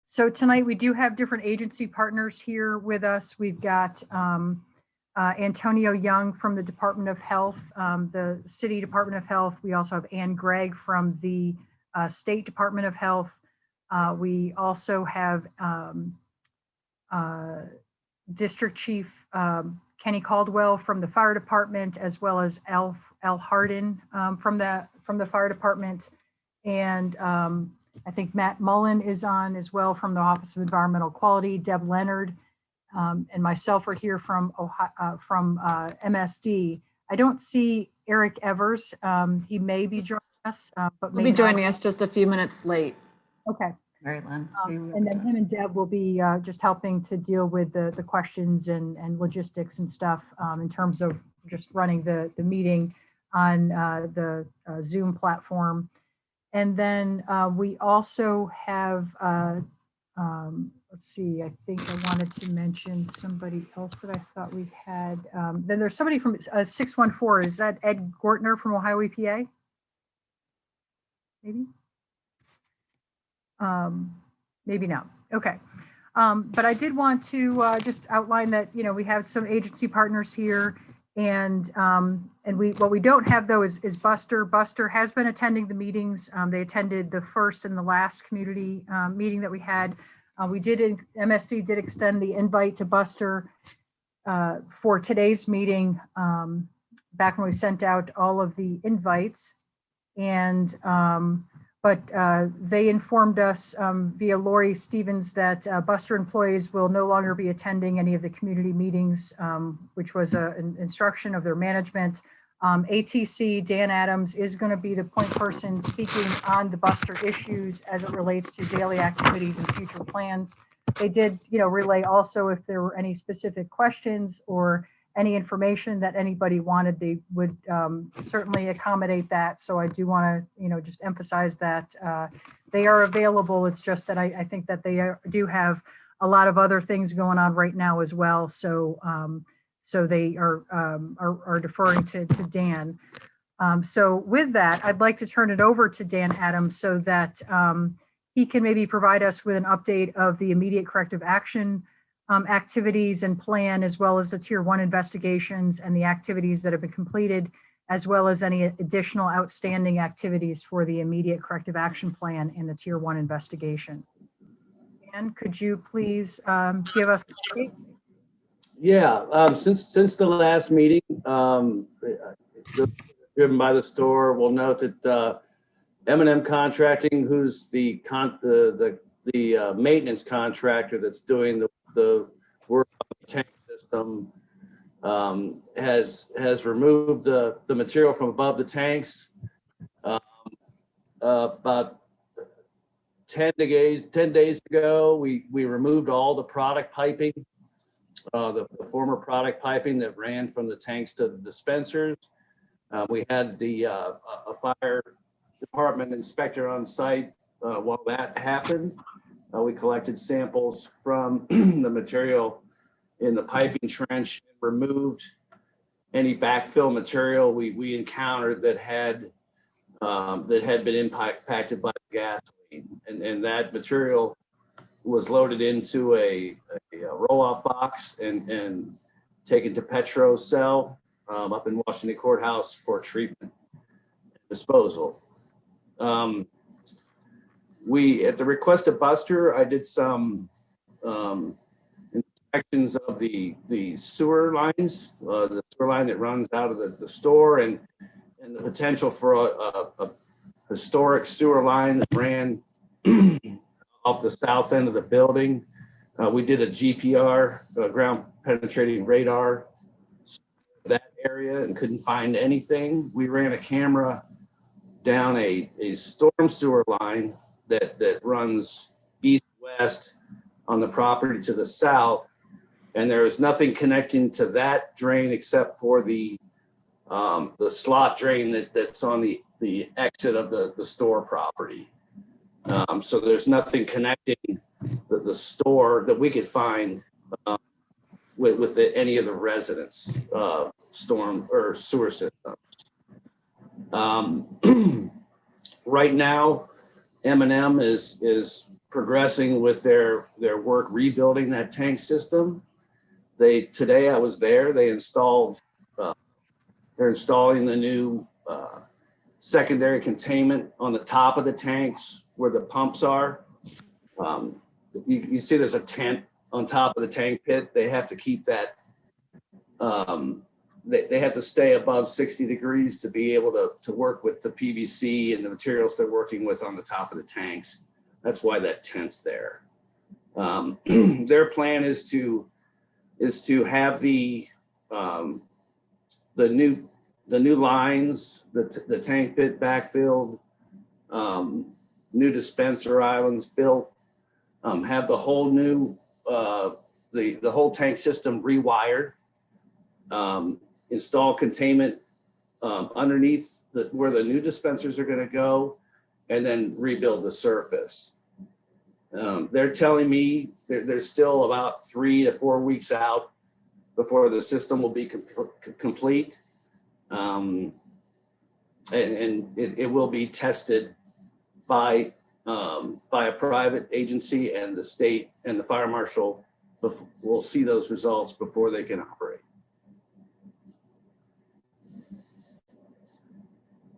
So tonight we do have different agency partners here with us. We've got Antonio Young from the Department of Health, the City Department of Health. We also have Ann Gregg from the State Department of Health. We also have District Chief Kenny Caldwell from the Fire Department, as well as Al Hardin from the Fire Department. And I think Matt Mullen is on as well from the Office of Environmental Quality. Deb Leonard and myself are here from MSD. I don't see Eric Evers. He may be joining us, but he'll be joining us just a few minutes late. Okay. Mary Lynn. And then him and Deb will be just helping to deal with the questions and logistics and stuff in terms of just running the meeting on the Zoom platform. And then we also have, let's see, I think I wanted to mention somebody else that I thought we had. Then there's somebody from 614. Is that Ed Gortner from Ohio EPA? Maybe? Maybe not. Okay. But I did want to just outline that, you know, we have some agency partners here, and what we don't have though is Buster. Buster has been attending the meetings. They attended the first and the last community meeting that we had. MSD did extend the invite to Buster for today's meeting back when we sent out all of the invites, and but they informed us via Lori Stevens that Buster employees will no longer be attending any of the community meetings, which was an instruction of their management. ATC, Dan Adams, is going to be the point person speaking on the Buster issues as it relates to daily activities and future plans. They did, you know, relay also if there were any specific questions or any information that anybody wanted, they would certainly accommodate that. So I do want to, you know, just emphasize that they are available. It's just that I think that they do have a lot of other things going on right now as well. So so they are deferring to Dan. So with that, I'd like to turn it over to Dan Adams so that he can maybe provide us with an update of the immediate corrective action activities and plan, as well as the Tier 1 investigations and the activities that have been completed, as well as any additional outstanding activities for the immediate corrective action plan and the Tier 1 investigation. Dan, could you please give us an update? Yeah, since the last meeting, driven by the store, we'll note that M&M Contracting, who's the maintenance contractor that's doing the work on the tank system, has removed the material from above the tanks. About 10 days ago, we removed all the product piping, the former product piping that ran from the tanks to the dispensers. We had a fire department inspector on site while that happened. We collected samples from the material in the piping trench, removed any backfill material we encountered that had been impacted by the gasoline, and that material was loaded into a roll-off box and taken to Petro Cell up in Washington Courthouse for treatment and disposal. At the request of Buster, I did some inspections of the sewer lines, the sewer line that runs out of the store, and the potential for a historic sewer line that ran off the south end of the building. We did a GPR, ground penetrating radar, that area and couldn't find anything. We ran a camera down a storm sewer line that runs east-west on the property to the south, and there is nothing connecting to that drain except for the slot drain that's on the exit of the store property. So there's nothing connecting the store that we could find with any of the residents' storm or sewer systems. Right now, M&M is progressing with their work rebuilding that tank system. Today I was there, they're installing the new secondary containment on the top of the tanks where the pumps are. You see there's a tent on top of the tank pit. They have to keep that, they have to stay above 60 degrees to be able to work with the PVC and the materials they're working with on the top of the tanks. That's why that tent's there. Their plan is to have the new lines, the tank pit backfilled, new dispenser islands built, have the whole new the whole tank system rewired, install containment underneath where the new dispensers are going to go, and then rebuild the surface. They're telling me they're still about 3 to 4 weeks out before the system will be complete. And it will be tested by a private agency, and the state and the fire marshal will see those results before they can operate.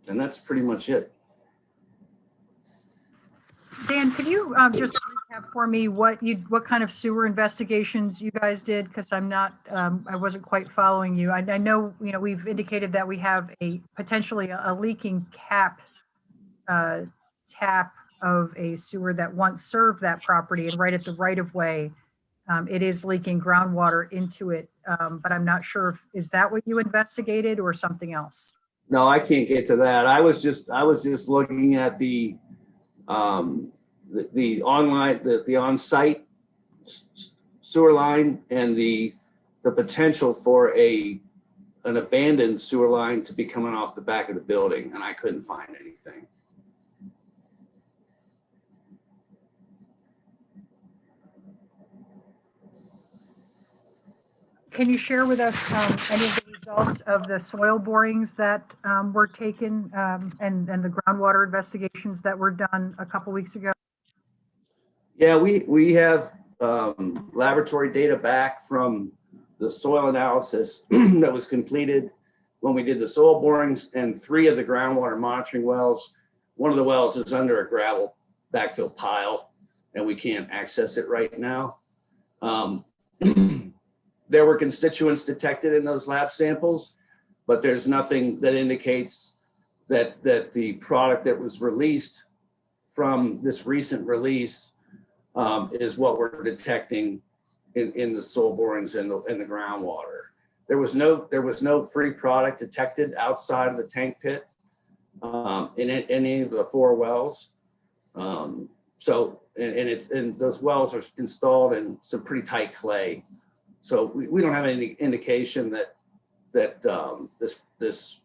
And that's pretty much it. Dan, can you just recap for me what kind of sewer investigations you guys did? Because I wasn't quite following you. I know, we've indicated that we have potentially a leaking tap of a sewer that once served that property, and right at the right of way, it is leaking groundwater into it. But I'm not sure is that what you investigated or something else? No, I can't get to that. I was just looking at the on-site sewer line and the potential for an abandoned sewer line to be coming off the back of the building, and I couldn't find anything. Can you share with us any of the results of the soil borings that were taken and the groundwater investigations that were done a couple weeks ago? Yeah, we have laboratory data back from the soil analysis that was completed when we did the soil borings, and 3 of the groundwater monitoring wells. One of the wells is under a gravel backfill pile, and we can't access it right now. There were constituents detected in those lab samples, but there's nothing that indicates that the product that was released from this recent release is what we're detecting in the soil borings and the groundwater. There was no free product detected outside of the tank pit in any of the 4 wells. So those wells are installed in some pretty tight clay. So we don't have any indication that this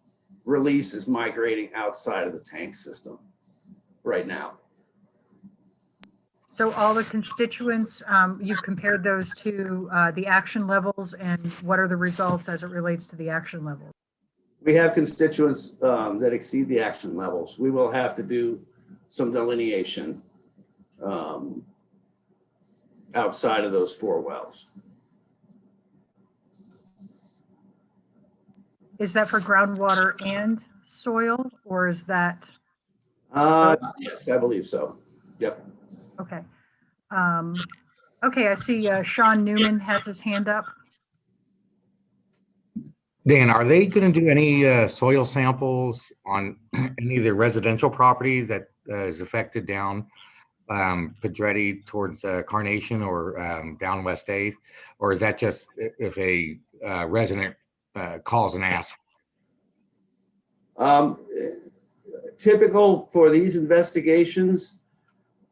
release is migrating outside of the tank system right now. So all the constituents, you've compared those to the action levels, and what are the results as it relates to the action levels? We have constituents that exceed the action levels. We will have to do some delineation outside of those 4 wells. Is that for groundwater and soil, or is that? Yes, I believe so. Yep. Okay. Okay, I see Sean Newman has his hand up. Dan, are they going to do any soil samples on any of the residential property that is affected down Pedretti towards Carnation or down West 8th? Or is that just if a resident calls and asks? Typical for these investigations,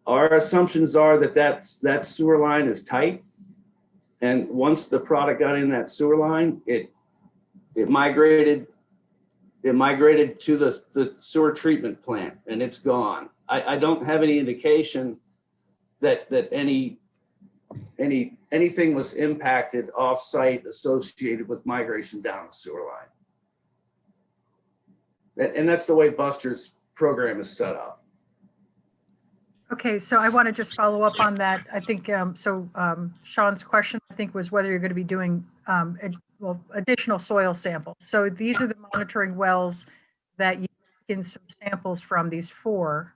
our assumptions are that sewer line is tight, and once the product got in that sewer line, it migrated to the sewer treatment plant, and it's gone. I don't have any indication that anything was impacted off-site associated with migration down the sewer line. And that's the way Buster's program is set up. Okay, so I want to just follow up on that. I think, Sean's question, I think, was whether you're going to be doing, additional soil samples. So these are the monitoring wells that you took in some samples from, these 4.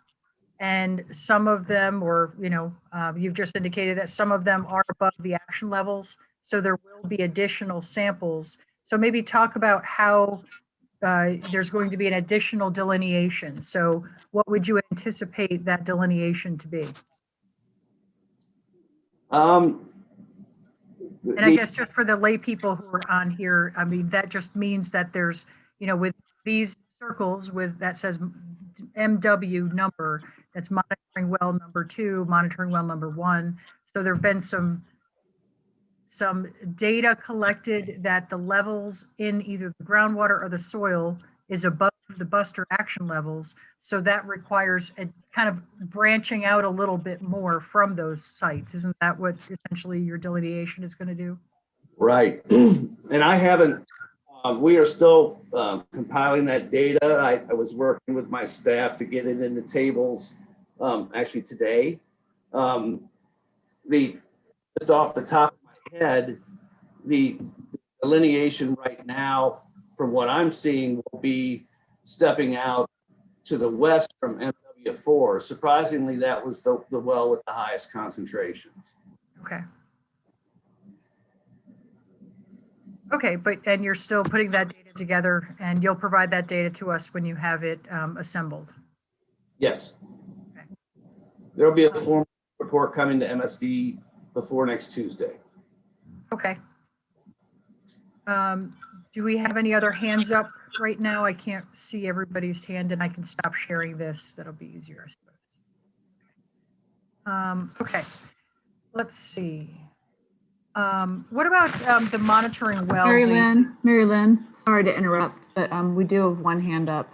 And some of them, or, you've just indicated that some of them are above the action levels. So there will be additional samples. So maybe talk about how there's going to be an additional delineation. So what would you anticipate that delineation to be? Um, And I guess just for the lay people who are on here, I mean, that just means that there's, with these circles with that says MW number, that's monitoring well number 2, monitoring well number 1. So there have been some data collected that the levels in either the groundwater or the soil is above the buster action levels. So that requires a kind of branching out a little bit more from those sites. Isn't that what essentially your delineation is going to do? Right. And I haven't, we are still compiling that data. I was working with my staff to get it in the tables actually today. Just off the top of my head, the delineation right now, from what I'm seeing, will be stepping out to the west from MW4. Surprisingly, that was the well with the highest concentrations. Okay. Okay, and you're still putting that data together, and you'll provide that data to us when you have it assembled. Yes. Okay. There'll be a formal report coming to MSD before next Tuesday. Okay. Do we have any other hands up right now? I can't see everybody's hand, and I can stop sharing this. That'll be easier, I suppose. Okay, let's see. What about the monitoring well? Mary Lynn, sorry to interrupt, but we do have one hand up.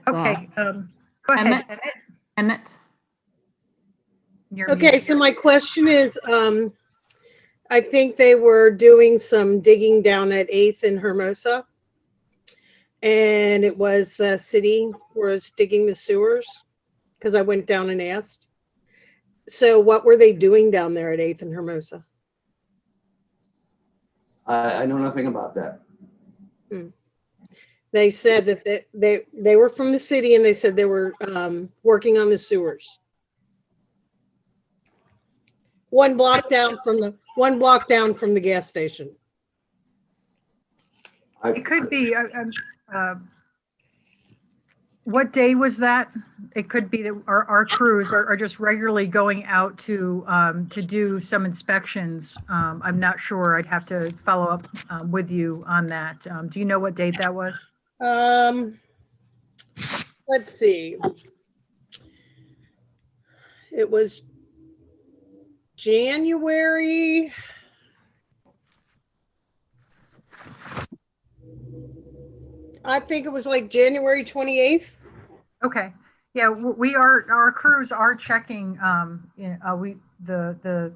Okay, go ahead. Emmett. You're Okay, muted. so my question is, I think they were doing some digging down at 8th and Hermosa. And it was the city was digging the sewers because I went down and asked. So what were they doing down there at 8th and Hermosa? I know nothing about that. They said that they were from the city and they said they were working on the sewers. One block down from the gas station. It could be. What day was that? It could be that our crews are just regularly going out to do some inspections. I'm not sure. I'd have to follow up with you on that. Do you know what date that was? Let's see. It was January. I think it was like January 28th. Okay. Yeah, our crews are checking, the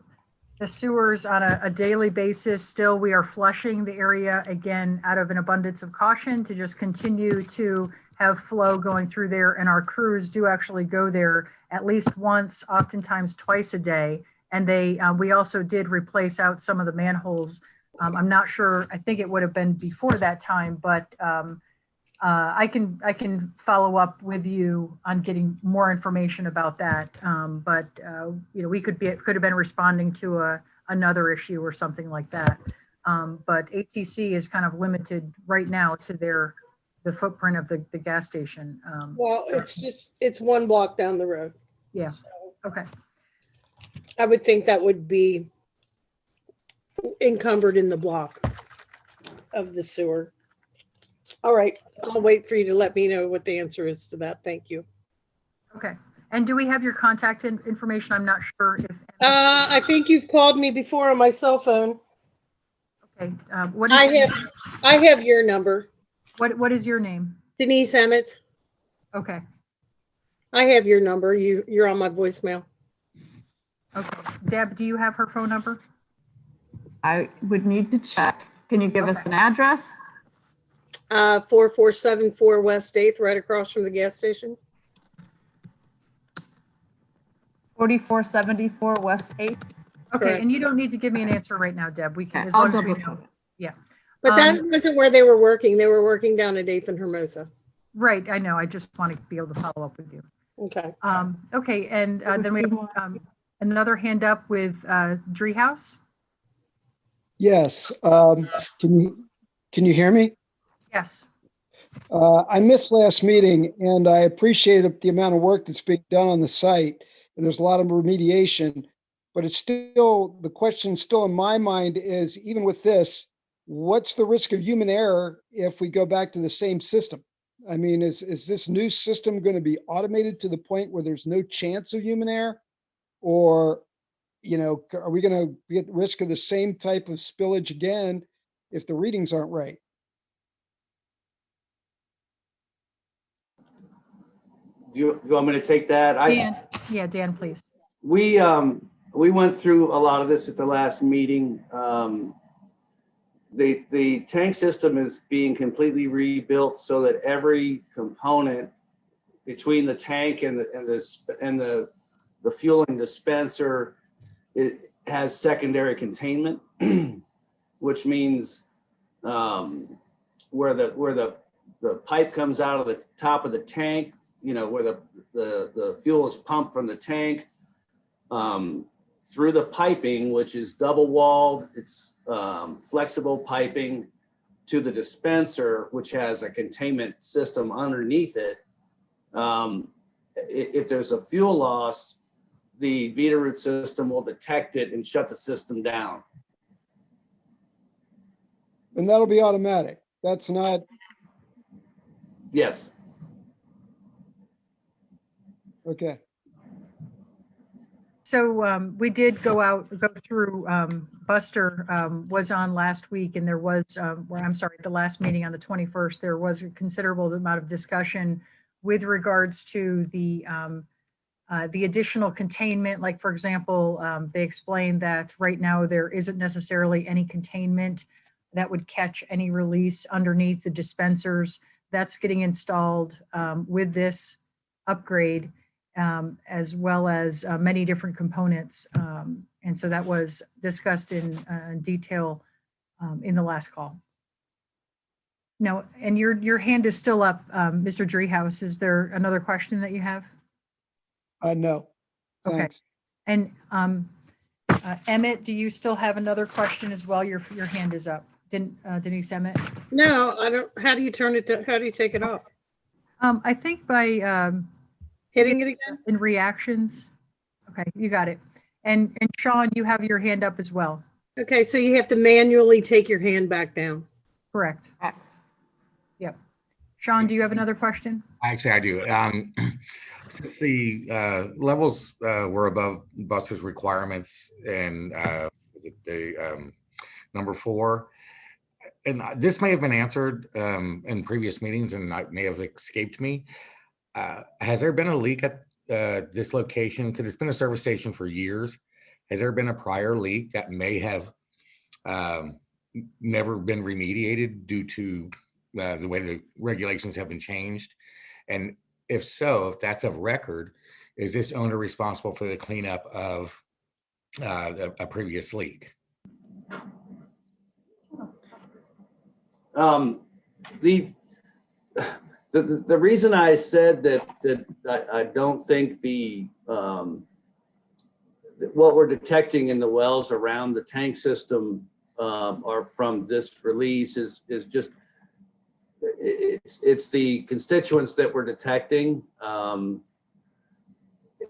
sewers on a daily basis. Still, we are flushing the area again out of an abundance of caution to just continue to have flow going through there. And our crews do actually go there at least once, oftentimes twice a day. And we also did replace out some of the manholes. I'm not sure, I think it would have been before that time, but I can follow up with you on getting more information about that. It could have been responding to another issue or something like that. But ATC is kind of limited right now to the footprint of the gas station. Well, it's one block down the road. Yeah. Okay. I would think that would be encumbered in the block of the sewer. All right, I'll wait for you to let me know what the answer is to that. Thank you. Okay. And do we have your contact information? I'm not sure if. I think you've called me before on my cell phone. Okay. What is I have your number. What is your name? Denise Emmett. Okay. I have your number. You're on my voicemail. Okay. Deb, do you have her phone number? I would need to check. Can you give us an address? 4474 West 8th, right across from the gas station. 4474 West 8th. Okay, Correct. and you don't need to give me an answer right now, Deb. We can, Okay, as I'll long as we double know. check. Yeah. But that Um, wasn't where they were working. They were working down at 8th and Hermosa. Right, I know. I just want to be able to follow up with you. Okay. Okay, and Have a then we few have more. another hand up with Driehaus. Yes, can you hear me? Yes. I missed last meeting and I appreciate the amount of work that's being done on the site. And there's a lot of remediation, but it's still, the question still in my mind is, even with this, what's the risk of human error if we go back to the same system? I mean, is this new system going to be automated to the point where there's no chance of human error? Or, are we going to be at risk of the same type of spillage again if the readings aren't right? You want me to take that? Dan, yeah, Dan, please. We went through a lot of this at the last meeting. The tank system is being completely rebuilt so that every component between the tank and the fueling dispenser, it has secondary containment, which means where the pipe comes out of the top of the tank, where the fuel is pumped from the tank, through the piping, which is double walled, it's flexible piping, to the dispenser, which has a containment system underneath it. If there's a fuel loss, the Veeder-Root system will detect it and shut the system down. And that'll be automatic. That's not, Yes. okay. So we did go through, Buster was on last week and there was, the last meeting on the 21st, there was a considerable amount of discussion with regards to the additional containment. Like, for example, they explained that right now there isn't necessarily any containment that would catch any release underneath the dispensers. That's getting installed with this upgrade, as well as many different components. And so that was discussed in detail in the last call. No, and your hand is still up, Mr. Driehaus. Is there another question that you have? No, Okay. thanks. And Emmett, do you still have another question as well? Your hand is up. Denise Emmett? No, I don't. How do you turn it? How do you take it off? I think by Hitting it again? in reactions. Okay, you got it. And Sean, you have your hand up as well. Okay, so you have to manually take your hand back down. Correct. Correct. Yep. Sean, do you have another question? Actually, I do. Since the levels were above Buster's requirements and was it the number 4, and this may have been answered in previous meetings and it may have escaped me. Has there been a leak at this location? Because it's been a service station for years. Has there been a prior leak that may have never been remediated due to the way the regulations have been changed? And if so, if that's of record, is this owner responsible for the cleanup of a previous leak? The reason I said that I don't think what we're detecting in the wells around the tank system are from this release is just it's the constituents that we're detecting.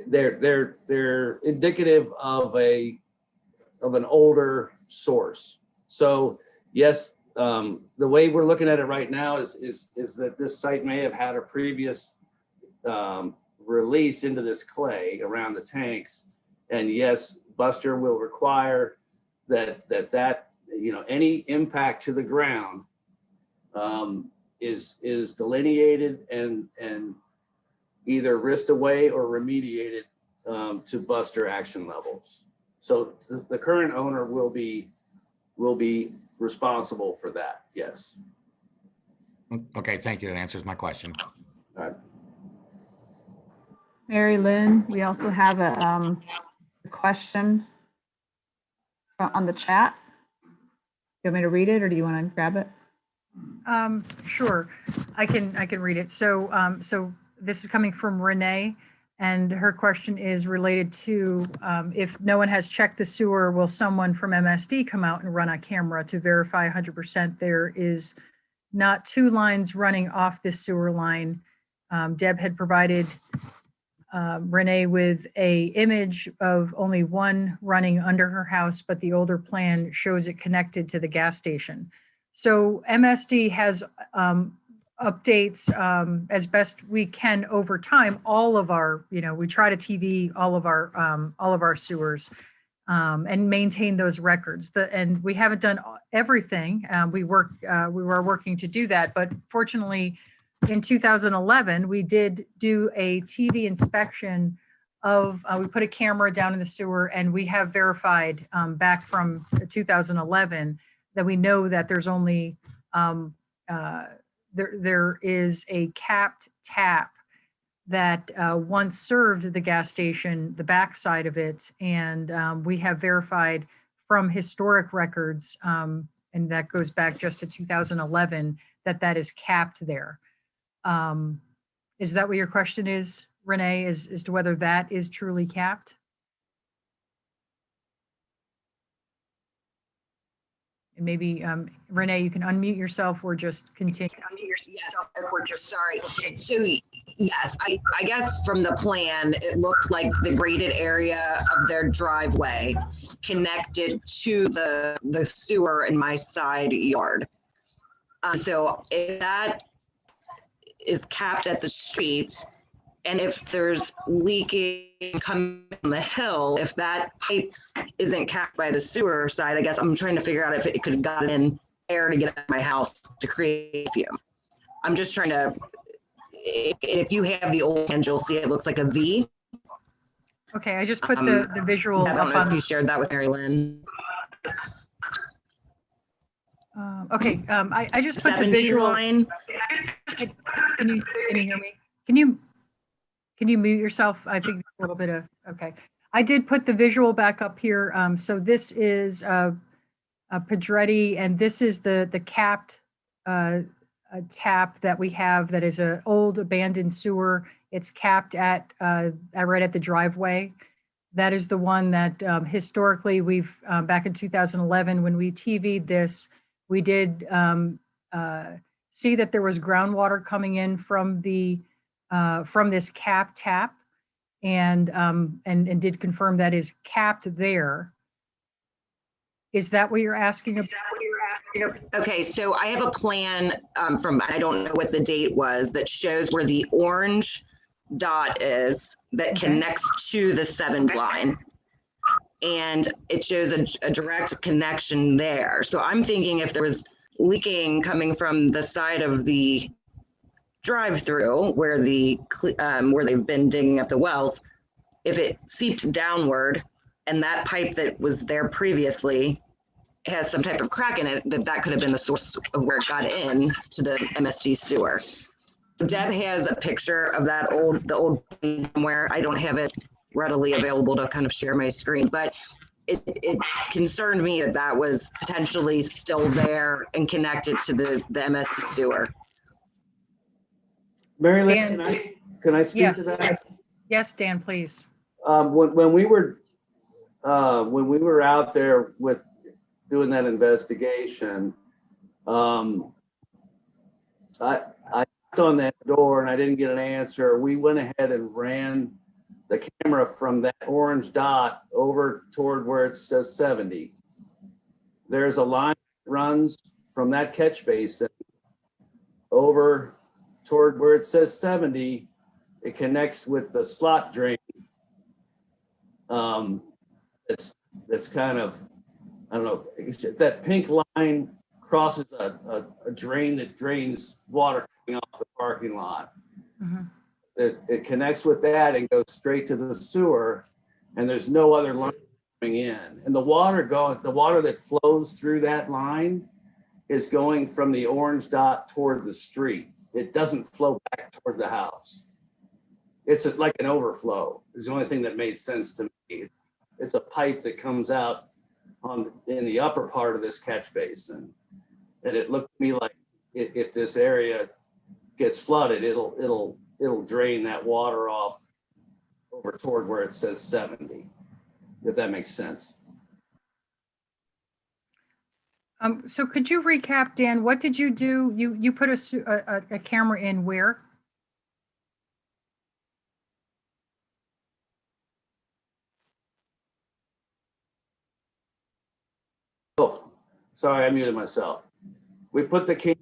They're indicative of an older source. So yes, the way we're looking at it right now is that this site may have had a previous release into this clay around the tanks, and yes, Buster will require that any impact to the ground is delineated and either risked away or remediated to Buster action levels. So the current owner will be responsible for that. Yes. Okay, thank you. That answers my question. All right. Mary Lynn, we also have a question on the chat. You want me to read it or do you want to grab it? Sure, I can read it. So this is coming from Renee, and her question is related to if no one has checked the sewer, will someone from MSD come out and run a camera to verify 100% there is not two lines running off this sewer line? Deb had provided Renee with a image of only one running under her house, but the older plan shows it connected to the gas station. So MSD has updates as best we can over time. All of our, we try to TV all of our sewers and maintain those records. And we haven't done everything. We were working to do that, but fortunately, in 2011, we did do a TV inspection of, we put a camera down in the sewer, and we have verified back from 2011 that we know that there's only, there is a capped tap that once served the gas station, the backside of it, and we have verified from historic records, and that goes back just to 2011, that is capped there. Is that what your question is, Renee, as to whether that is truly capped? And maybe, Renee, you can unmute yourself or just continue. Yes, we're just sorry. So yes, I guess from the plan, it looked like the graded area of their driveway connected to the sewer in my side yard. So if that is capped at the street, and if there's leaking coming from the hill, if that pipe isn't capped by the sewer side, I guess I'm trying to figure out if it could have gotten in air to get out of my house to create fumes. I'm just trying to, if you have the old plan, you'll see it looks like a V. Okay, I just put the visual I don't up know on. if you shared that with Mary Lynn. Okay, I just put the 70 visual. line. Can you hear me? Can you mute yourself? I think a little bit of, okay. I did put the visual back up here. So this is a Pedretti, and this is the capped tap that we have that is an old abandoned sewer. It's capped at right at the driveway. That is the one that historically we've, back in 2011, when we TV'd this, we did see that there was groundwater coming in from this cap tap, and did confirm that is capped there. Is that what you're asking about? Okay, so I have a plan from, I don't know what the date was, that shows where the orange dot is that connects to the 7 line. And it shows a direct connection there. So I'm thinking if there was leaking coming from the side of the drive-through where where they've been digging up the wells, if it seeped downward and that pipe that was there previously has some type of crack in it, that could have been the source of where it got in to the MSD sewer. Deb has a picture of that the old somewhere. I don't have it readily available to kind of share my screen, but it concerned me that was potentially still there and connected to the MSD sewer. Mary Lynn, Dan, can I speak yes. to that? Yes, Dan, please. When we were out there with doing that investigation, I knocked on that door and I didn't get an answer. We went ahead and ran the camera from that orange dot over toward where it says 70. There's a line that runs from that catch basin over toward where it says 70. It connects with the slot drain. It's kind of, I don't know, that pink line crosses a drain that drains water coming off the parking lot. Mm-hmm. It connects with that and goes straight to the sewer, and there's no other line coming in. And the water that flows through that line is going from the orange dot toward the street. It doesn't flow back toward the house. like an overflow is the only thing that made sense to me. It's a pipe that comes out in the upper part of this catch basin. And it looked to me like if this area gets flooded, it'll drain that water off over toward where it says 70, if that makes sense. So could you recap, Dan, what did you do? You put a camera in where? Oh, sorry, I muted myself. We put the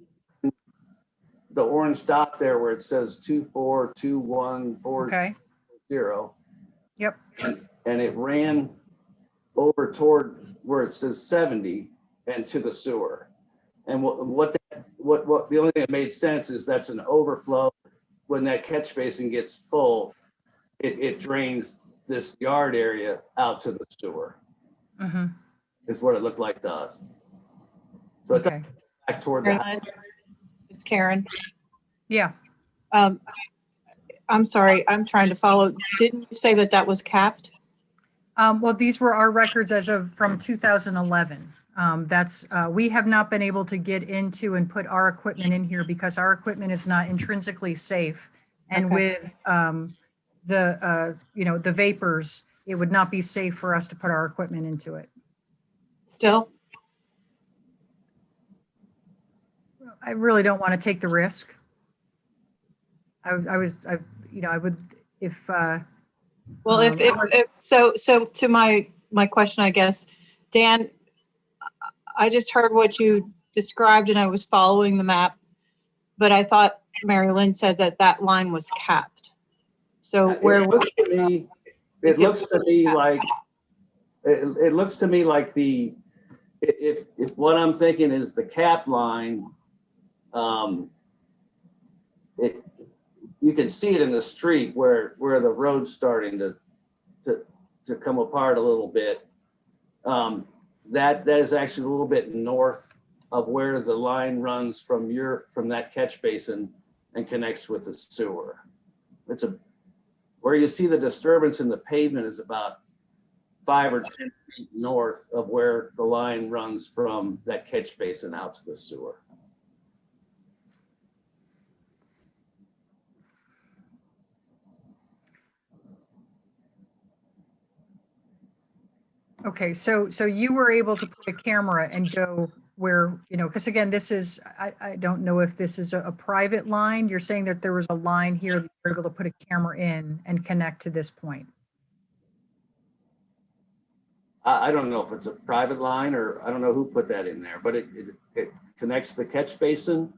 orange dot there where it says 242140. Okay. Yep. And it ran over toward where it says 70 and to the sewer. And what the only thing that made sense is that's an overflow. When that catch basin gets full, it drains this yard area out to the sewer. Mm-hmm. Is what it looked like to us. So it Okay. back toward the house. Caroline, it's Karen. Yeah. I'm sorry, I'm trying to follow. Didn't you say that that was capped? Well, these were our records from 2011. We have not been able to get into and put our equipment in here because our equipment is not intrinsically safe. And Okay. with the vapors, it would not be safe for us to put our equipment into it. Still? I really don't want to take the risk. I would, if, Well, so to my question, I guess, Dan, I just heard what you described and I was following the map, but I thought Mary Lynn said that that line was capped. So where? It looks to me like if what I'm thinking is the cap line, you can see it in the street where the road's starting to come apart a little bit. That is actually a little bit north of where the line runs from that catch basin and connects with the sewer. Where you see the disturbance in the pavement is about 5 or 10 feet north of where the line runs from that catch basin out to the sewer. okay, so you were able to put a camera and go where, because again, I don't know if this is a private line. You're saying that there was a line here that you were able to put a camera in and connect to this point. I don't know if it's a private line or I don't know who put that in there, but it connects the catch basin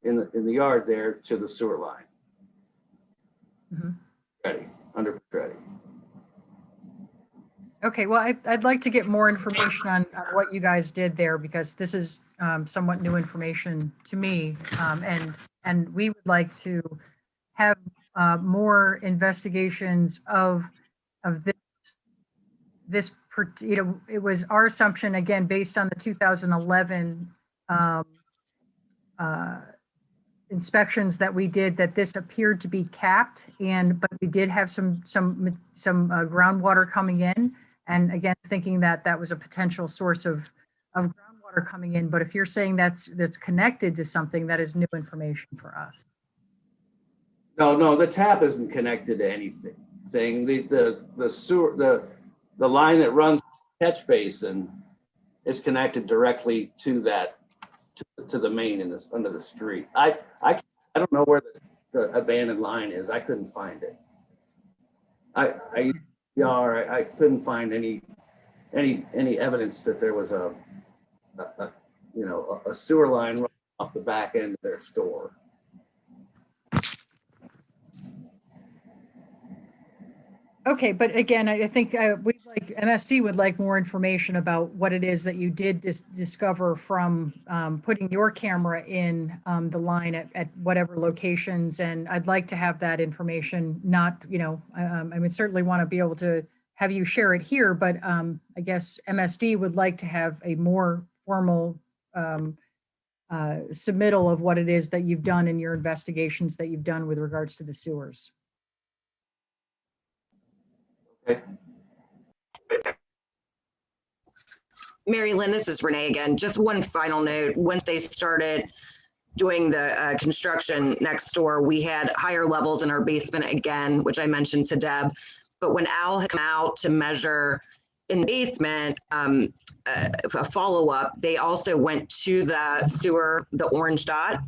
in the yard there to the sewer line. Mhm. Under Petretti. Okay, well, I'd like to get more information on what you guys did there because this is somewhat new information to me. And we would like to have more investigations of this, it was our assumption, again, based on the 2011 inspections that we did, that this appeared to be capped, but we did have some groundwater coming in. And again, thinking that that was a potential source of groundwater coming in. But if you're saying that's connected to something, that is new information for us. No, the tap isn't connected to anything. The sewer, the line that runs the catch basin is connected directly to to the main under the street. I don't know where the abandoned line is. I couldn't find it. I couldn't find any evidence that there was a sewer line running off the back end of their store. Okay, but again, I think MSD would like more information about what it is that you did discover from putting your camera in the line at whatever locations. And I'd like to have that information, not, I would certainly want to be able to have you share it here, but I guess MSD would like to have a more formal submittal of what it is that you've done in your investigations that you've done with regards to the sewers. Mary Lynn, this is Renee again. Just one final note. Once they started doing the construction next door, we had higher levels in our basement again, which I mentioned to Deb. But when Al had come out to measure in the basement, a follow-up, they also went to the sewer, the orange dot,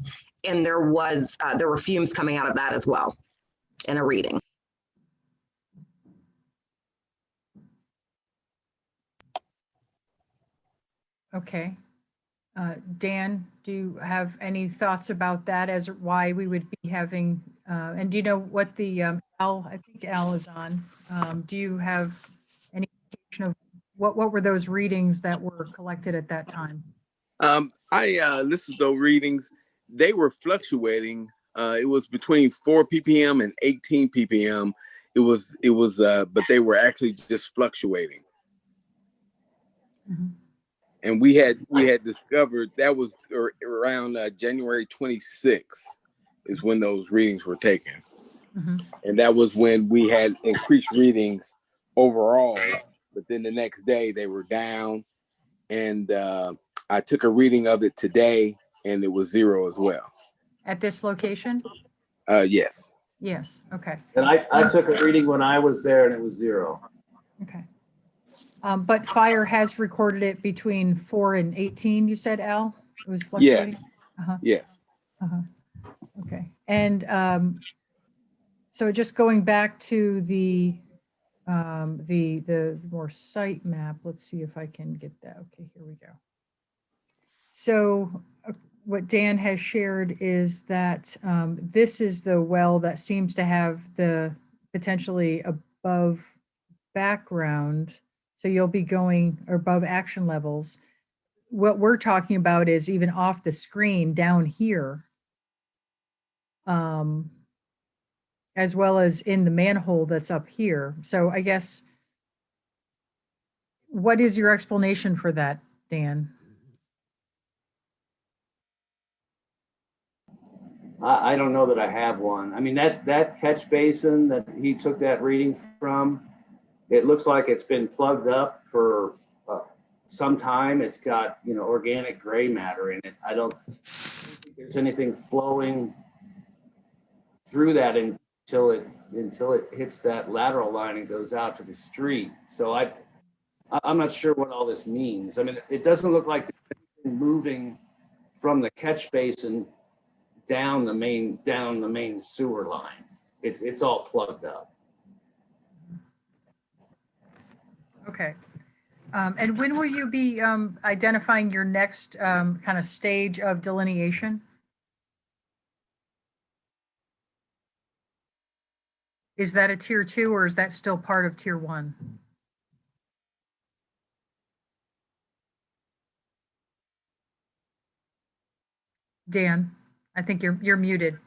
and there were fumes coming out of that as well in a reading. Okay. Dan, do you have any thoughts about that as why we would be having, and do you know what the, Al, I think Al is on. Do you have any indication of what were those readings that were collected at that time? I listened to those readings. They were fluctuating. It was between 4 ppm and 18 ppm. But they were actually just fluctuating. Mm-hmm. And we had discovered that was around January 26th is when those readings were taken. Mm-hmm. And that was when we had increased readings overall, but then the next day they were down. And I took a reading of it today and it was 0 as well. At this location? Yes. Yes, okay. And I took a reading when I was there and it was 0. Okay. But fire has recorded it between 4 and 18, you said, Al? It was fluctuating? Yes. Uh-huh. Yes. Uh-huh. Okay. And so just going back to the more site map, let's see if I can get that. Okay, here we go. So what Dan has shared is that this is the well that seems to have the potentially above background. So you'll be going above action levels. What we're talking about is even off the screen down here, as well as in the manhole that's up here. So I guess, what is your explanation for that, Dan? I don't know that I have one. I mean, that catch basin that he took that reading from, it looks like it's been plugged up for some time. It's got, organic gray matter in it. I don't think there's anything flowing through that until it hits that lateral line and goes out to the street. So I'm not sure what all this means. I mean, it doesn't look like there's anything moving from the catch basin down the main sewer line. It's all plugged up. Okay. And when will you be identifying your next kind of stage of delineation? Is that a tier 2 or is that still part of tier 1? Dan, I think you're muted.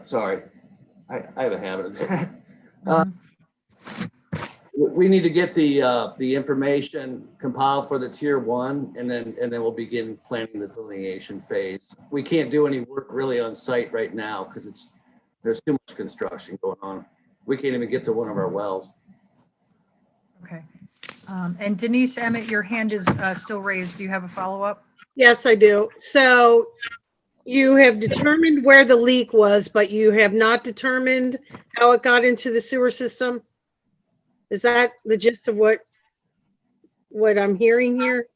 Sorry, I have a habit of that. Mhm. We need to get the information compiled for the tier 1, and then we'll begin planning the delineation phase. We can't do any work really on site right now because there's too much construction going on. We can't even get to one of our wells. Okay. And Denise Emmett, your hand is still raised. Do you have a follow-up? Yes, I do. So you have determined where the leak was, but you have not determined how it got into the sewer system? Is that the gist of what I'm hearing here?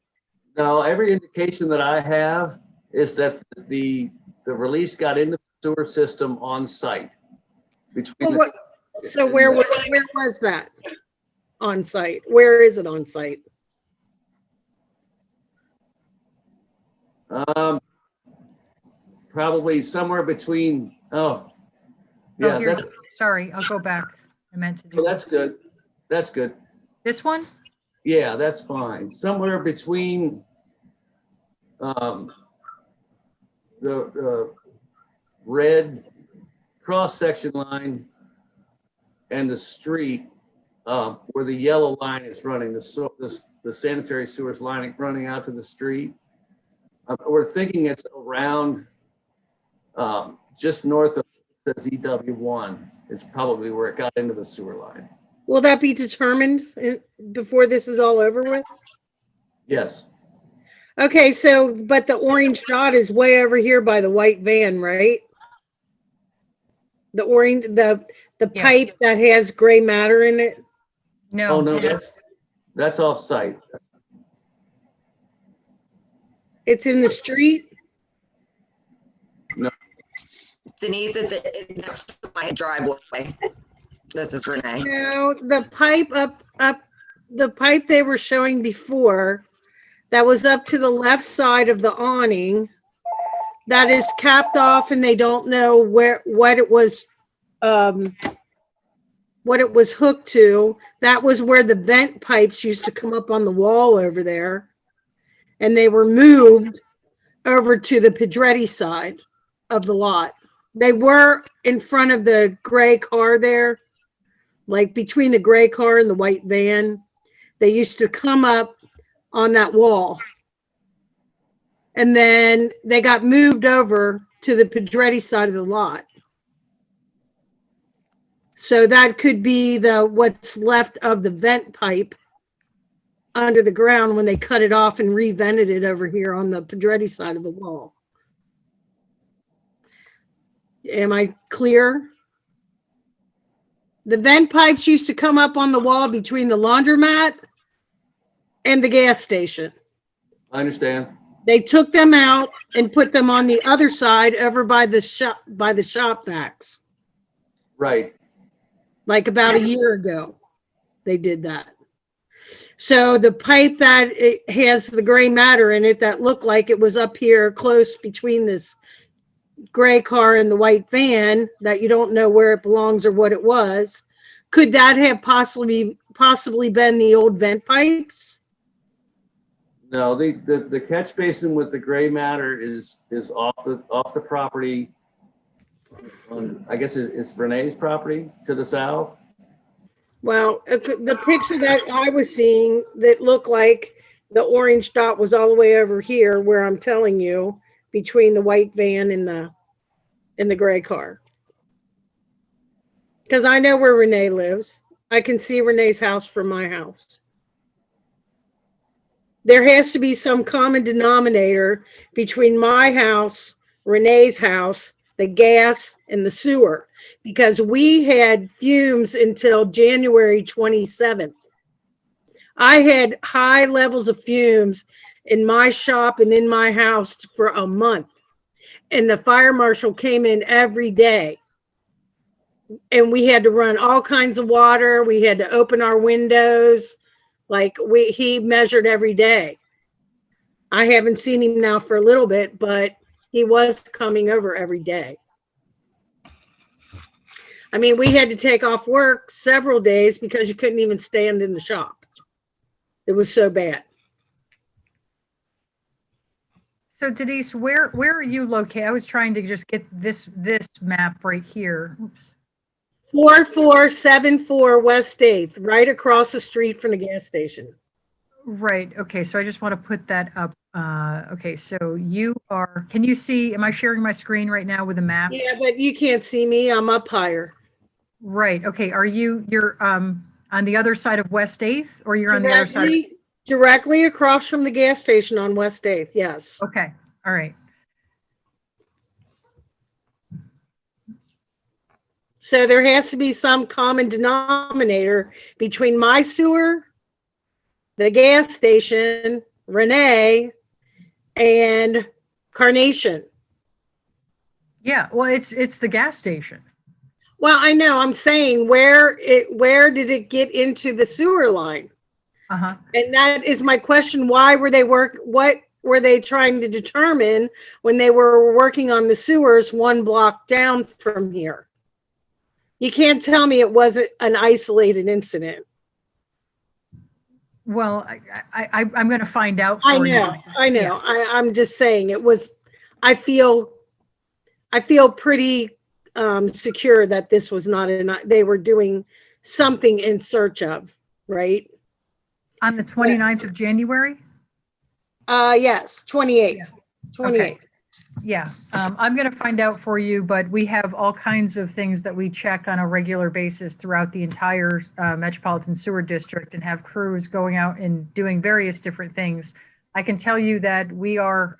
No, every indication that I have is that the release got into the sewer system on site. So where was that on site? Where is it on site? Probably somewhere between. Yeah, here, sorry, I'll go back. I meant to do. So that's good. That's good. This one? Yeah, that's fine. Somewhere between the red cross-section line and the street, where the yellow line is running, the sanitary sewers line running out to the street. We're thinking it's around just north of EW1 is probably where it got into the sewer line. Will that be determined before this is all over with? Yes, Okay, so, but the orange dot is way over here by the white van, right? The orange, the Yeah. pipe that has gray matter in it? No. oh, no, that's off-site. It's in the street? Denise, it's next to my driveway. This is Renee. No, the pipe the pipe they were showing before, that was up to the left side of the awning, that is capped off and they don't know what it was hooked to. That was where the vent pipes used to come up on the wall over there. And they were moved over to the Pedretti side of the lot. They were in front of the gray car there, like between the gray car and the white van. They used to come up on that wall. And then they got moved over to the Pedretti side of the lot. So that could be what's left of the vent pipe under the ground when they cut it off and re-vented it over here on the Pedretti side of the wall. Am I clear? The vent pipes used to come up on the wall between the laundromat and the gas station. I understand. They took them out and put them on the other side over by the shop vacs. Right. Like about a year ago, they did that. So the pipe that it has the gray matter in it that looked like it was up here close between this gray car and the white van that you don't know where it belongs or what it was, could that have possibly been the old vent pipes? No, the catch basin with the gray matter is off the property. I guess it's Renee's property to the south. Well, the picture that I was seeing that looked like the orange dot was all the way over here where I'm telling you, between the white van and the gray car. Because I know where Renee lives. I can see Renee's house from my house. There has to be some common denominator between my house, Renee's house, the gas, and the sewer, because we had fumes until January 27th. I had high levels of fumes in my shop and in my house for a month. And the fire marshal came in every day. And we had to run all kinds of water. We had to open our windows. Like he measured every day. I haven't seen him now for a little bit, but he was coming over every day. I mean, we had to take off work several days because you couldn't even stand in the shop. It was so bad. So Denise, where are you located? I was trying to just get this map right here. Oops. 4474 West 8th, right across the street from the gas station. Right. Okay. So I just want to put that up. Okay. So you are, can you see, am I sharing my screen right now with a map? Yeah, but you can't see me. I'm up higher. Right. Okay. You're on the other side of West 8th or you're on the other side? Directly across from the gas station on West 8th. Yes. Okay. All right. So there has to be some common denominator between my sewer, the gas station, Renee, and Carnation. Yeah. Well, it's the gas station. Well, I know. I'm saying where did it get into the sewer line? Uh-huh. And that is my question. What were they trying to determine when they were working on the sewers one block down from here? You can't tell me it wasn't an isolated incident. Well, I'm going to find out for you. I know. Yeah. I'm just saying it was, I feel pretty secure that this was not they were doing something in search of, right? On the 29th of January? Yes, 28th. Yeah. 28th. Okay. Yeah, I'm going to find out for you, but we have all kinds of things that we check on a regular basis throughout the entire metropolitan sewer district and have crews going out and doing various different things. I can tell you that we are,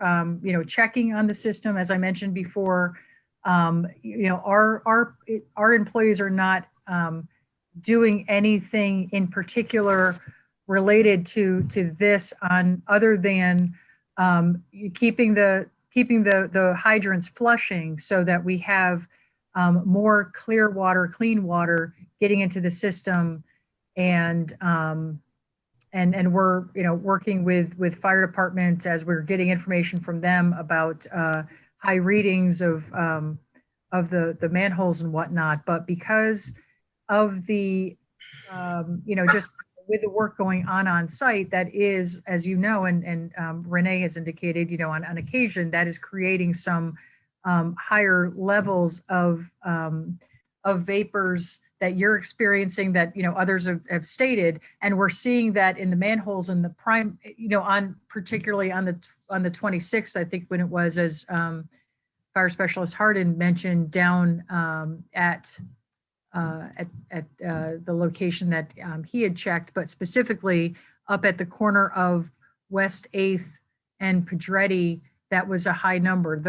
checking on the system, as I mentioned before. Our employees are not doing anything in particular related to this on other than keeping the hydrants flushing so that we have more clear water, clean water getting into the system, and we're working with fire department as we're getting information from them about high readings of the manholes and whatnot. But because of the just with the work going on site, that is, as you know, and Renee has indicated, on occasion, that is creating some higher levels of vapors that you're experiencing, that others have stated, and we're seeing that in the manholes in the prime, particularly on the 26th, I think, when it was, as Fire Specialist Hardin mentioned, down at the location that he had checked, but specifically up at the corner of West 8th and Pedretti, that was a high number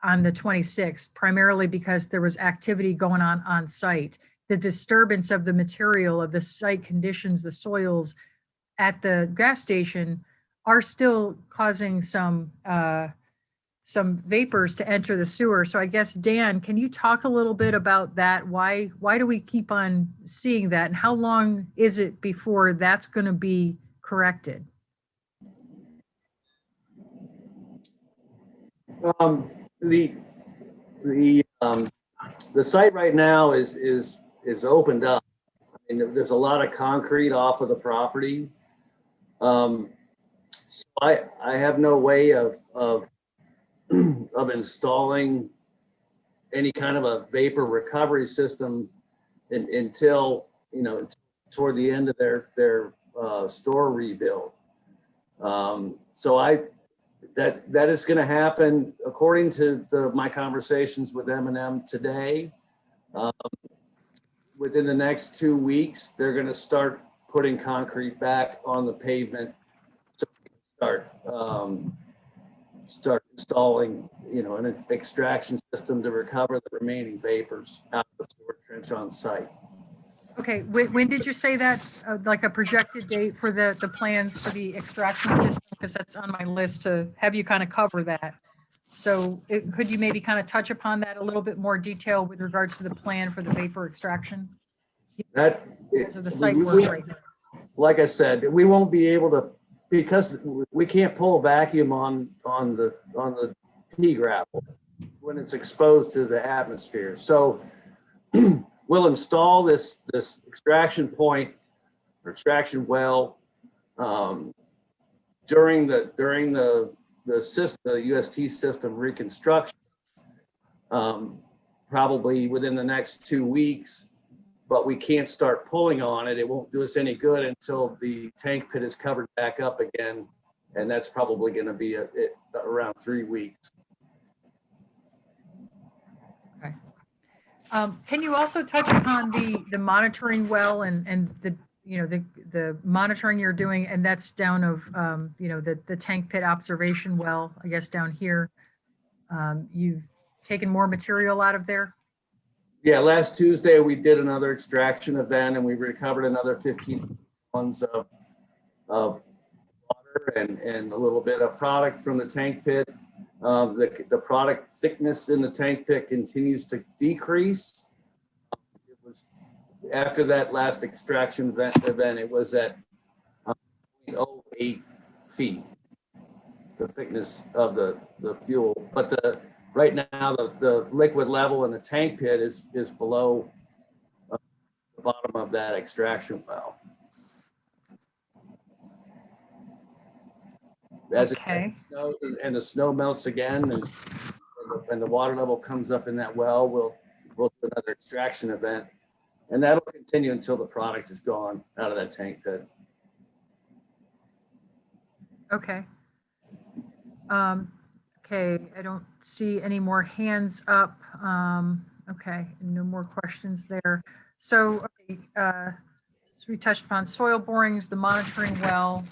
on the 26th, primarily because there was activity going on site. The disturbance of the material, of the site conditions, the soils at the gas station are still causing some vapors to enter the sewer. So I guess, Dan, can you talk a little bit about that? Why do we keep on seeing that, and how long is it before that's going to be corrected? The site right now is opened up. I mean, there's a lot of concrete off of the property. So I have no way of installing any kind of a vapor recovery system until toward the end of their store rebuild. So that is going to happen according to my conversations with M&M today. Within the next 2 weeks, they're going to start putting concrete back on the pavement, so we can start installing, an extraction system to recover the remaining vapors out of the sewer trench on site. Okay, when did you say that? Like a projected date for the plans for the extraction system? Because that's on my list to have you kind of cover that. So could you maybe kind of touch upon that a little bit more detail with regards to the plan for the vapor extraction? Because of the site work right now. Like I said, we won't be able to, because we can't pull a vacuum on the pea gravel when it's exposed to the atmosphere. So we'll install this extraction point or extraction well during the system, the UST system reconstruction, probably within the next 2 weeks. But we can't start pulling on it. It won't do us any good until the tank pit is covered back up again, and that's probably going to be around 3 weeks. Okay. Can you also touch upon the monitoring well and the monitoring you're doing, and that's down of the tank pit observation well, I guess, down here. You've taken more material out of there? Yeah, last Tuesday we did another extraction event, and we recovered another 15 tons of water and a little bit of product from the tank pit. The product thickness in the tank pit continues to decrease. It was after that last extraction event, it was at 0.08 feet, the thickness of the fuel. But right now the liquid level in the tank pit is below the bottom of that extraction well. As Okay. it snows and the snow melts again and the water level comes up in that well, we'll do another extraction event, and that'll continue until the product is gone out of that tank pit. Okay. Okay, I don't see any more hands up. Okay, no more questions there. So, okay, so we touched upon soil borings, the monitoring well,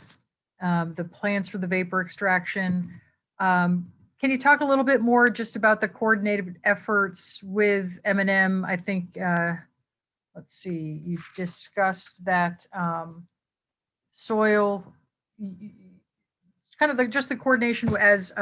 the plans for the vapor extraction. Can you talk a little bit more just about the coordinated efforts with M&M? I think, let's see, you've discussed that soil, kind of just the coordination as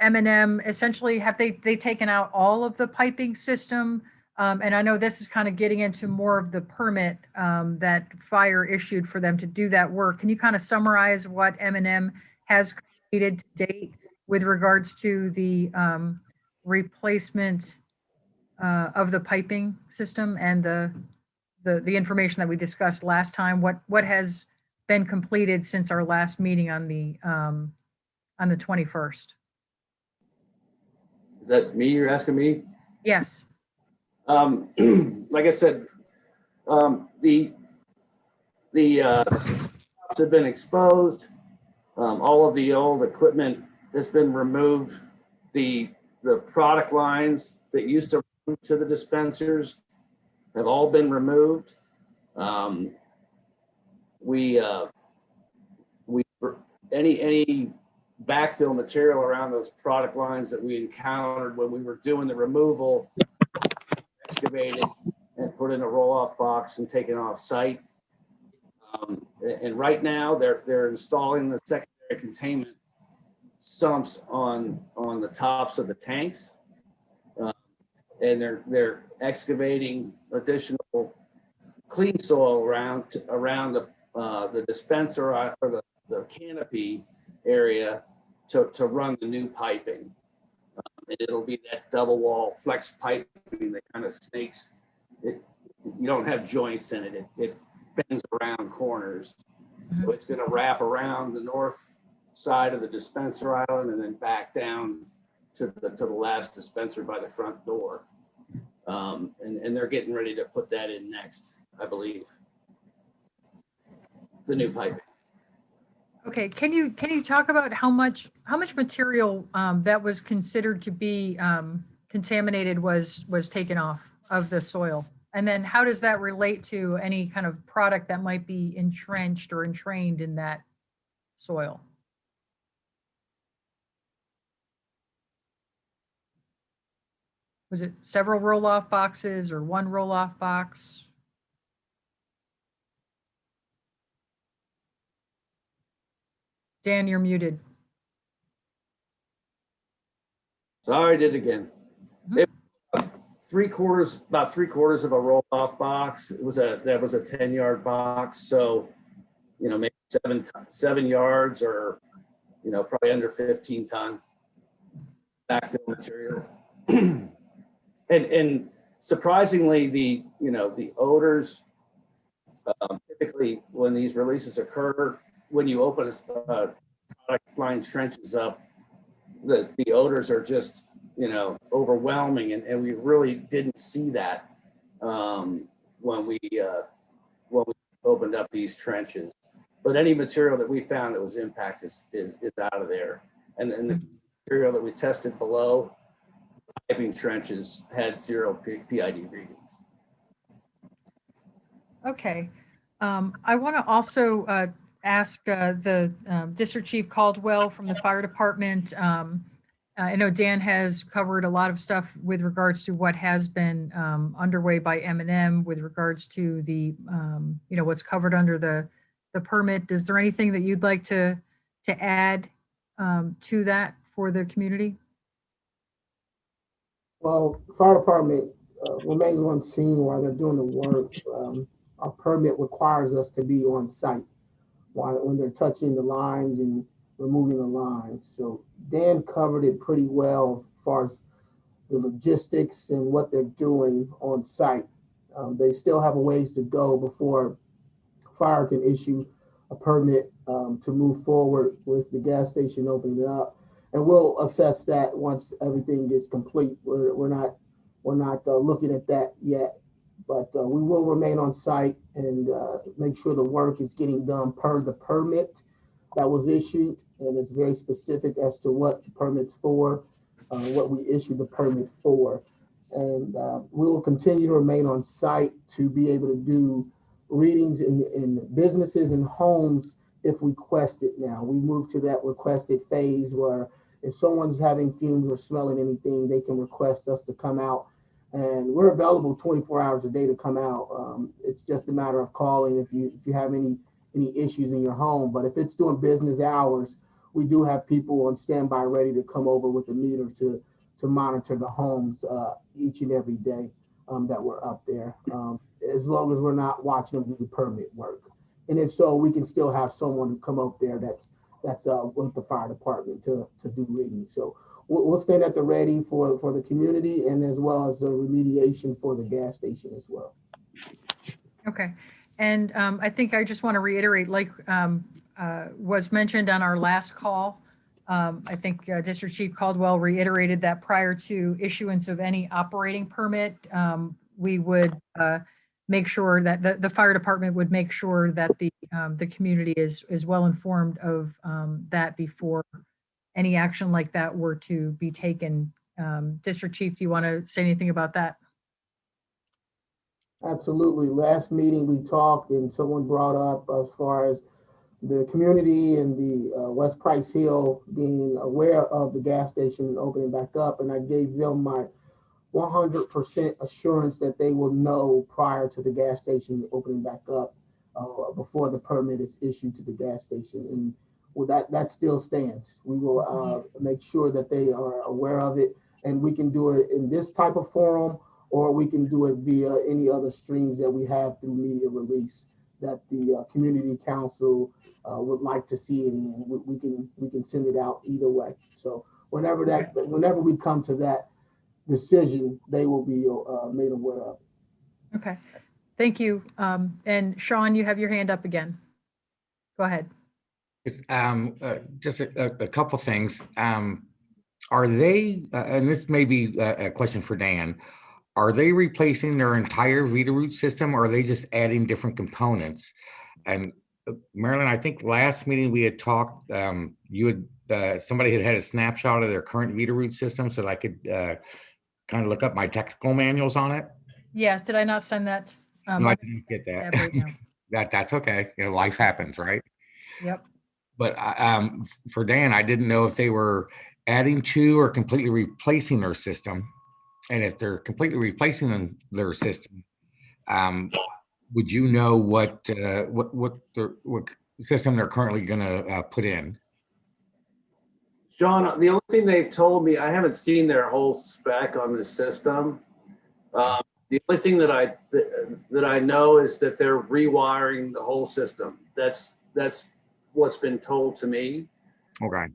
M&M, essentially, have they taken out all of the piping system? And I know this is kind of getting into more of the permit that fire issued for them to do that work. Can you kind of summarize what M&M has completed to date with regards to the replacement of the piping system and the information that we discussed last time? What has been completed since our last meeting on the 21st? Is that me you're asking me? Yes. Like I said, the have been exposed. All of the old equipment has been removed. The product lines that used to run to the dispensers have all been removed. Any backfill material around those product lines that we encountered when we were doing the removal, excavated and put in a roll-off box and taken off site. And right now they're installing the secondary containment sumps on the tops of the tanks, and they're excavating additional clean soil around the dispenser or the canopy area to run the new piping. And it'll be that double wall flex piping that kind of snakes it. You don't have joints in it. It bends around corners. So it's going to wrap around the north side of the dispenser island and then back down to the last dispenser by the front door. And they're getting ready to put that in next, I believe. The new piping. Okay, can you talk about how much material that was considered to be contaminated was taken off of the soil? And then how does that relate to any kind of product that might be entrenched or entrained in that soil? Was it several roll-off boxes or one roll-off box? Dan, you're muted. Sorry, I did it again. About three quarters of a roll-off box. That was a 10-yard box. So, maybe 7 yards or, probably under 15 ton backfill material. And surprisingly, the odors, typically when these releases occur, when you open a product line trenches up, the odors are just, overwhelming. And we really didn't see that when we opened up these trenches. But any material that we found that was impacted is out of there. And the material that we tested below piping trenches had 0 PID readings. Okay. I want to also ask the District Chief Caldwell from the fire department. I know Dan has covered a lot of stuff with regards to what has been underway by M&M with regards to the, what's covered under the permit. Is there anything that you'd like to add to that for the community? Well, the fire department remains on scene while they're doing the work. Our permit requires us to be on site when they're touching the lines and removing the lines. So Dan covered it pretty well as far as the logistics and what they're doing on site. They still have a ways to go before fire can issue a permit to move forward with the gas station opening up. And we'll assess that once everything gets complete. We're not looking at that yet, but we will remain on site and make sure the work is getting done per the permit. that was issued, and it's very specific as to what the permit's for, what we issued the permit for. And we will continue to remain on site to be able to do readings in businesses and homes if requested now. We moved to that requested phase where if someone's having fumes or smelling anything, they can request us to come out. And we're available 24 hours a day to come out. It's just a matter of calling if you have any issues in your home. But if it's during business hours, we do have people on standby ready to come over with a meter to monitor the homes each and every day that we're up there, as long as we're not watching them do the permit work. And if so, we can still have someone come up there that's with the fire department to do readings. So we'll stand at the ready for the community and as well as the remediation for the gas station as well. Okay. And I think I just want to reiterate, like was mentioned on our last call, I think District Chief Caldwell reiterated that prior to issuance of any operating permit, we would make sure that the fire department would make sure that the community is well informed of that before any action like that were to be taken. District Chief, do you want to say anything about that? Absolutely. Last meeting we talked and someone brought up as far as the community and the West Price Hill being aware of the gas station opening back up. And I gave them my 100% assurance that they will know prior to the gas station opening back up before the permit is issued to the gas station. And well, that still stands. We will make sure that they are aware of it, and we can do it in this type of forum, or we can do it via any other streams that we have through media release that the community council would like to see it in. We can send it out either way. So whenever we come to that decision, they will be made aware of. Okay, thank you. And Sean, you have your hand up again. Go ahead. Just a couple things. Are they, and this may be a question for Dan, are they replacing their entire Veeder-Root system, or are they just adding different components? And Marilyn, I think last meeting we had talked, you had, somebody had a snapshot of their current Veeder-Root system so that I could kind of look up my technical manuals on it. Yes, did I not send that? No, I didn't get that. Right That's okay. You know, life happens, right? Yep. But for Dan, I didn't know if they were adding to or completely replacing their system. And if they're completely replacing their system, would you know what system they're currently going to put in? John, the only thing they've told me, I haven't seen their whole spec on the system. The only thing that I know is that they're rewiring the whole system. That's what's been told to me. Okay.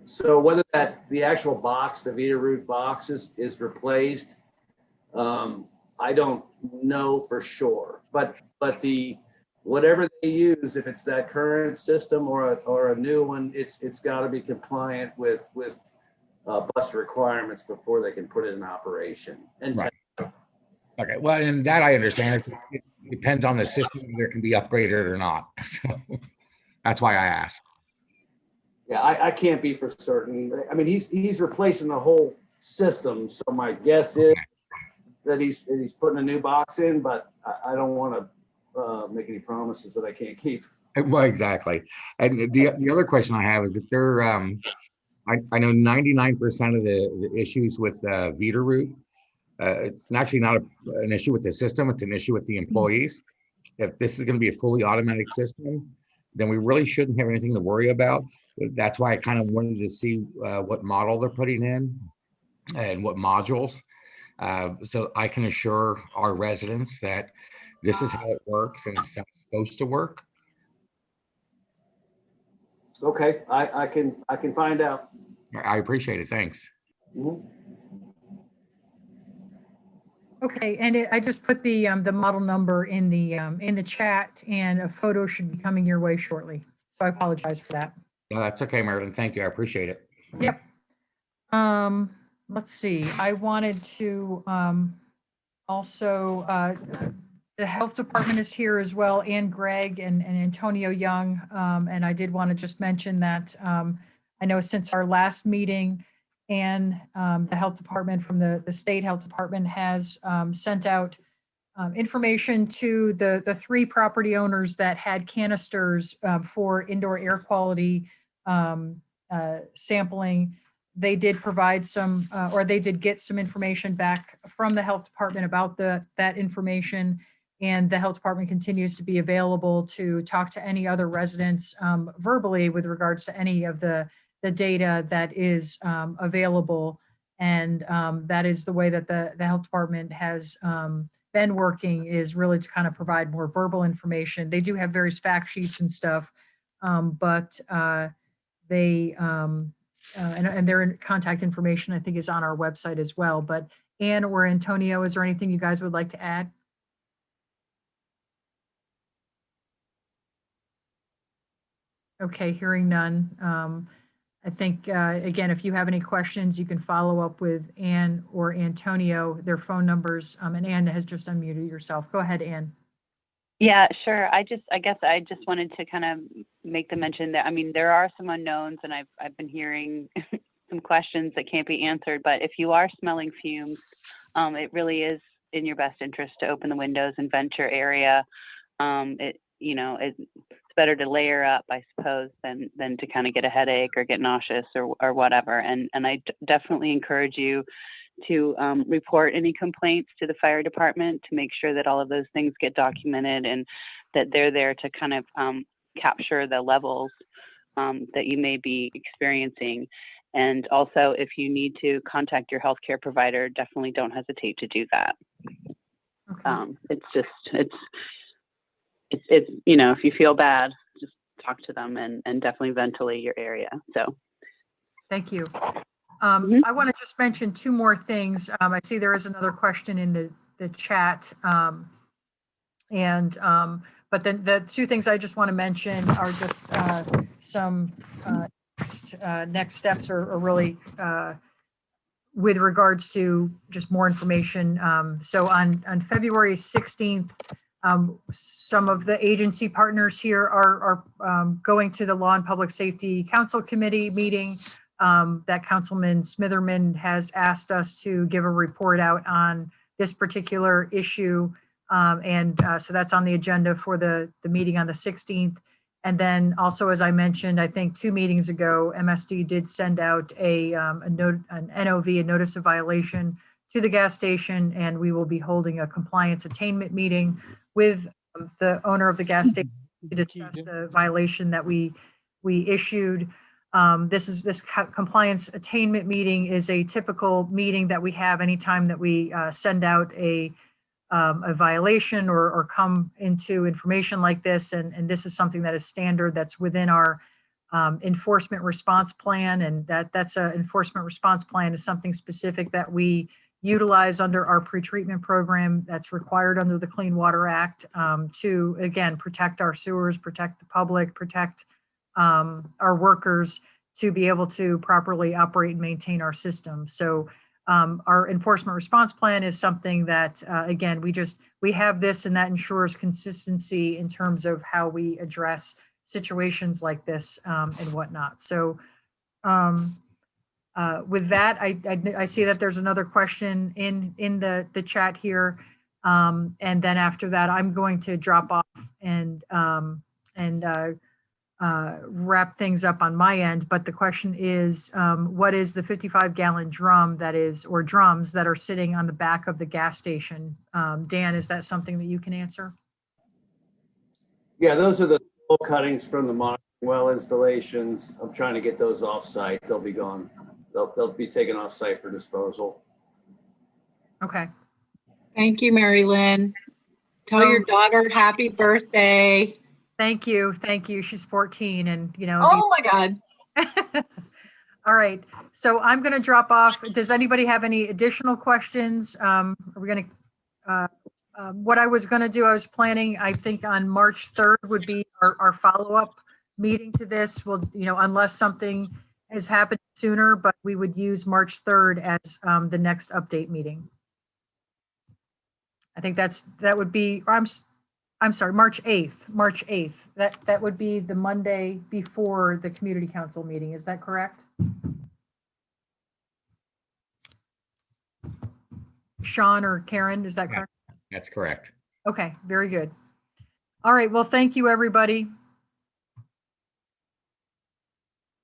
So whether the actual box, the Veeder-Root box is replaced, I don't know for sure. But whatever they use, if it's that current system or a new one, it's got to be compliant with bus requirements before they can put it in operation. And right. Okay. Well, and that I understand. It depends on the system whether it can be upgraded or not. So that's why I asked. Yeah, I can't be for certain. I mean, he's replacing the whole system, so my guess is that he's putting a new box in, but I don't want to make any promises that I can't keep. Well, exactly. And the other question I have is that they're I know 99% of the issues with Veeder-Root, it's actually not an issue with the system; it's an issue with the employees. If this is going to be a fully automatic system, then we really shouldn't have anything to worry about. That's why I kind of wanted to see what model they're putting in and what modules, so I can assure our residents that this is how it works and it's supposed to work. Okay, I can find out. I appreciate it. Thanks. Mm-hmm. Okay, and I just put the model number in the chat, and a photo should be coming your way shortly. So I apologize for that. No, that's okay, Marilyn. Thank you. I appreciate it. Yep. Let's see. I wanted to also The health department is here as well, and Greg and Antonio Young. And I did want to just mention that I know since our last meeting, and the health department from the state health department has sent out information to the 3 property owners that had canisters for indoor air quality sampling. They did provide some, or they did get some information back from the health department about that information. And the health department continues to be available to talk to any other residents verbally with regards to any of the data that is available. And that is the way that the health department has been working, is really to kind of provide more verbal information. They do have various fact sheets and stuff, but they, and their contact information, I think, is on our website as well. But Anne or Antonio, is there anything you guys would like to add? Okay, hearing none. I think, again, if you have any questions, you can follow up with Anne or Antonio, their phone numbers. And Anne has just unmuted yourself. Go ahead, Anne. Yeah, sure. I guess I just wanted to kind of make the mention that, I mean, there are some unknowns, and I've been hearing some questions that can't be answered. But if you are smelling fumes, it really is in your best interest to open the windows and vent your area. It's better to layer up, I suppose, than to kind of get a headache or get nauseous or whatever. And I definitely encourage you to report any complaints to the fire department to make sure that all of those things get documented and that they're there to kind of capture the levels that you may be experiencing. And also, if you need to contact your healthcare provider, definitely don't hesitate to do that. Okay. It's if you feel bad, just talk to them and definitely ventilate your area. So Thank you. I want to just mention 2 more things. I see there is another question in the chat. But then the 2 things I just want to mention are just some next steps are really with regards to just more information. So on February 16th, some of the agency partners here are going to the Law and Public Safety Council Committee meeting. That Councilman Smitherman has asked us to give a report out on this particular issue. So that's on the agenda for the meeting on the 16th. And then also, as I mentioned, I think 2 meetings ago, MSD did send out an NOV, a notice of violation, to the gas station, and we will be holding a compliance attainment meeting with the owner of the gas station to discuss the violation that we issued. This compliance attainment meeting is a typical meeting that we have anytime that we send out a violation or come into information like this. And this is something that is standard, that's within our enforcement response plan. And that's an enforcement response plan is something specific that we utilize under our pretreatment program that's required under the Clean Water Act to, again, protect our sewers, protect the public, protect our workers, to be able to properly operate and maintain our system. So our enforcement response plan is something that, again, we have this, and that ensures consistency in terms of how we address situations like this and whatnot. So with that, I see that there's another question in the chat here. And then after that, I'm going to drop off and wrap things up on my end. But the question is, what is the 55-gallon drum or drums that are sitting on the back of the gas station? Dan, is that something that you can answer? Yeah, those are the full cuttings from the monitoring well installations. I'm trying to get those off site. They'll be gone. They'll be taken off site for disposal. Okay. Thank you, Mary Lynn. Tell your daughter happy birthday. Thank you. Thank you. She's 14 and, Oh my God. All right. So I'm going to drop off. Does anybody have any additional questions? Are we going to, what I was going to do, I was planning, I think on March 3rd would be our follow-up meeting to this. Well, unless something has happened sooner, but we would use March 3rd as the next update meeting. I think that would be, I'm sorry, March 8th. That would be the Monday before the community council meeting. Is that correct? Sean or Karen, is that Yeah. correct? That's correct. Okay, very good. All right, well, thank you, everybody.